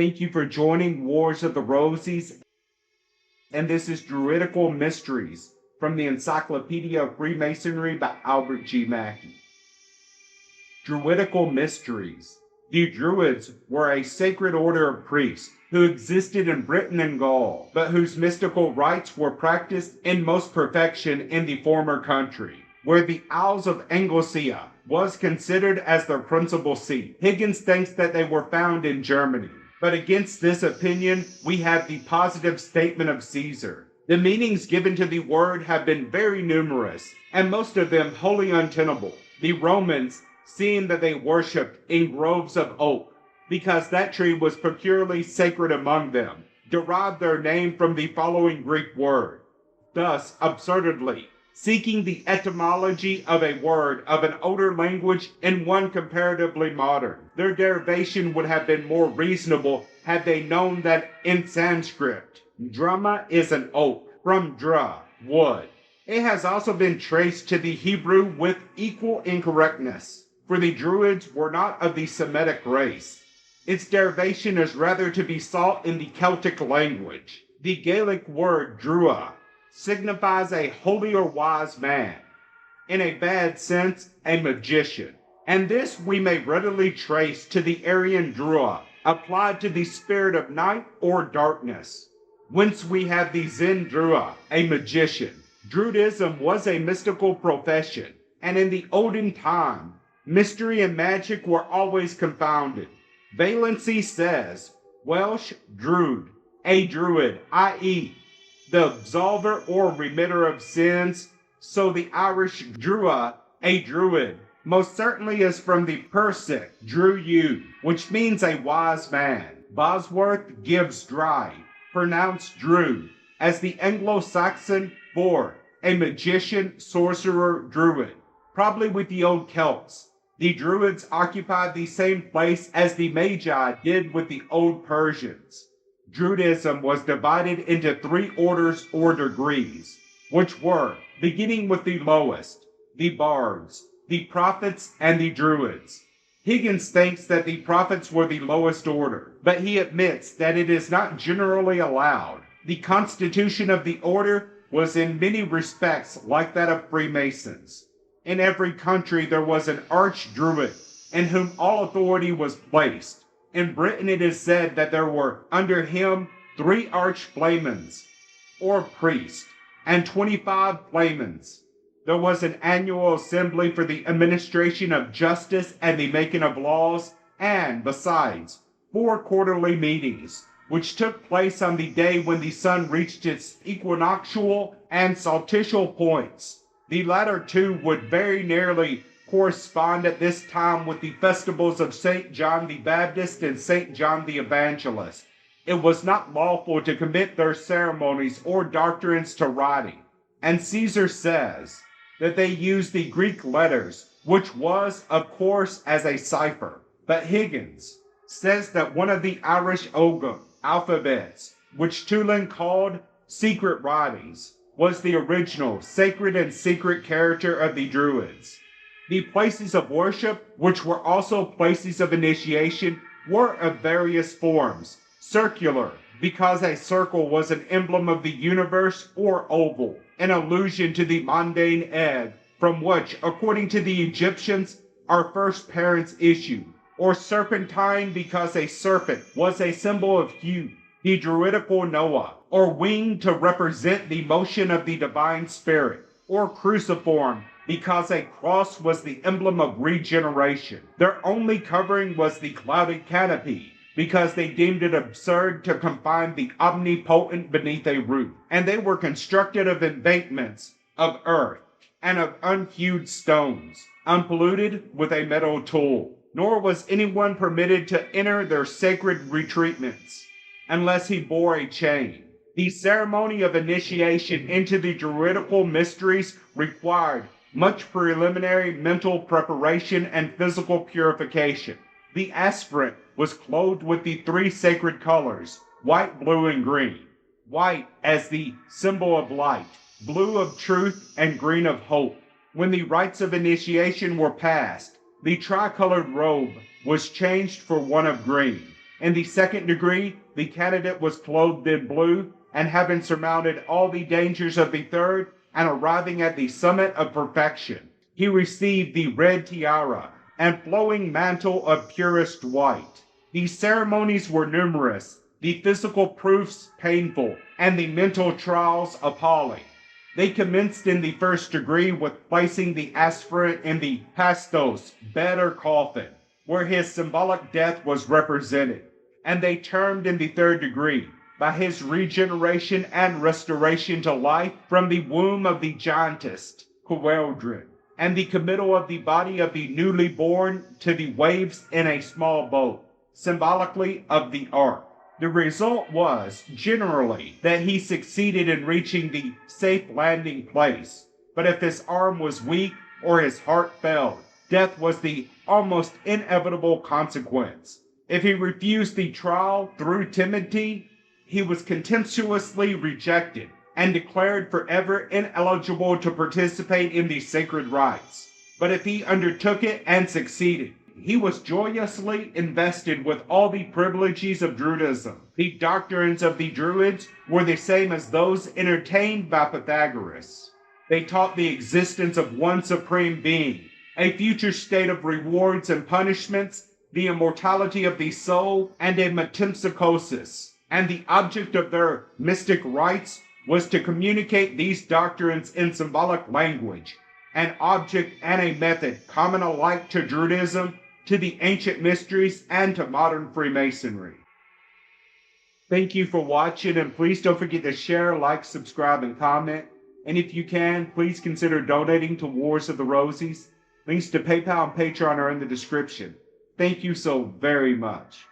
Thank you for joining Wars of the Rosies, and this is Druidial Mysteries from the Encyclopedia of Freemasonry by Albert G. Mackey. Druidial Mysteries. The Druids were a sacred order of priests who existed in Britain and Gaul, but whose mystical rites were practiced in most perfection in the former country, where the Isles of Anglesea was considered as their principal seat. Higgins thinks that they were found in Germany, but against this opinion, we have the positive statement of Caesar. The meanings given to the word have been very numerous, and most of them wholly untenable. The Romans, seeing that they worshipped in groves of oak, because that tree was peculiarly sacred among them, derived their name from the following Greek word. Thus, absurdly, seeking the etymology of a word of an older language in one comparatively modern, their derivation would have been more reasonable had they known that in Sanskrit, drama is an oak, from dra, wood. It has also been traced to the Hebrew with equal incorrectness, for the Druids were not of the Semitic race. Its derivation is rather to be sought in the Celtic language. The Gaelic word drua signifies a holy or wise man, in a bad sense, a magician. And this we may readily trace to the Aryan drua, applied to the spirit of night or darkness, whence we have the Zen drua, a magician. Druidism was a mystical profession, and in the olden time, mystery and magic were always confounded. Valency says, Welsh druid, a druid, i.e., the absolver or remitter of sins, so the Irish drua, a druid, most certainly is from the Persic druid, which means a wise man. Bosworth gives dry, pronounced drew, as the Anglo-Saxon for a magician, sorcerer, druid, probably with the old Celts. The Druids occupied the same place as the Magi did with the old Persians. Druidism was divided into three orders or degrees, which were, beginning with the lowest, the bards, the prophets, and the druids. Higgins thinks that the prophets were the lowest order, but he admits that it is not generally allowed. The constitution of the order was in many respects like that of Freemasons. In every country there was an archdruid, in whom all authority was placed. In Britain it is said that there were under him 3 archflamens, or priests, and 25 flamens. There was an annual assembly for the administration of justice and the making of laws, and, besides, 4 quarterly meetings, which took place on the day when the sun reached its equinoctial and solstitial points. The latter two would very nearly correspond at this time with the festivals of St. John the Baptist and St. John the Evangelist. It was not lawful to commit their ceremonies or doctrines to writing, and Caesar says that they used the Greek letters, which was, of course, as a cipher. But Higgins says that one of the Irish Ogham alphabets, which Tulin called secret writings, was the original sacred and secret character of the Druids. The places of worship, which were also places of initiation, were of various forms. Circular, because a circle was an emblem of the universe, or oval, an allusion to the mundane egg, from which, according to the Egyptians, our first parents issued. Or serpentine, because a serpent was a symbol of hue. The Druidical Noah, or wing to represent the motion of the divine spirit, or cruciform, because a cross was the emblem of regeneration. Their only covering was the clouded canopy, because they deemed it absurd to confine the omnipotent beneath a roof, and they were constructed of embankments, of earth, and of unhewed stones, unpolluted with a metal tool. Nor was anyone permitted to enter their sacred retreatments, unless he bore a chain. The ceremony of initiation into the Druidical Mysteries required much preliminary mental preparation and physical purification. The aspirant was clothed with the 3 sacred colors, white, blue, and green. White as the symbol of light, blue of truth, and green of hope. When the rites of initiation were passed, the tricolored robe was changed for one of green. In the second degree, the candidate was clothed in blue, and having surmounted all the dangers of the third, and arriving at the summit of perfection, he received the red tiara and flowing mantle of purest white. These ceremonies were numerous, the physical proofs painful, and the mental trials appalling. They commenced in the first degree with placing the aspirant in the pastos, bed or coffin, where his symbolic death was represented, and they termed in the third degree by his regeneration and restoration to life from the womb of the giantess, Queldrin, and the committal of the body of the newly born to the waves in a small boat, symbolically of the ark. The result was, generally, that he succeeded in reaching the safe landing place, but if his arm was weak or his heart failed, death was the almost inevitable consequence. If he refused the trial through timidity, he was contemptuously rejected and declared forever ineligible to participate in the sacred rites. But if he undertook it and succeeded, he was joyously invested with all the privileges of Druidism. The doctrines of the Druids were the same as those entertained by Pythagoras. They taught the existence of one supreme being, a future state of rewards and punishments, the immortality of the soul, and a metempsychosis. And the object of their mystic rites was to communicate these doctrines in symbolic language, an object and a method common alike to Druidism, to the ancient mysteries, and to modern Freemasonry. Thank you for watching, and please don't forget to share, like, subscribe, and comment. And if you can, please consider donating to Wars of the Rosies. Links to PayPal and Patreon are in the description. Thank you so very much.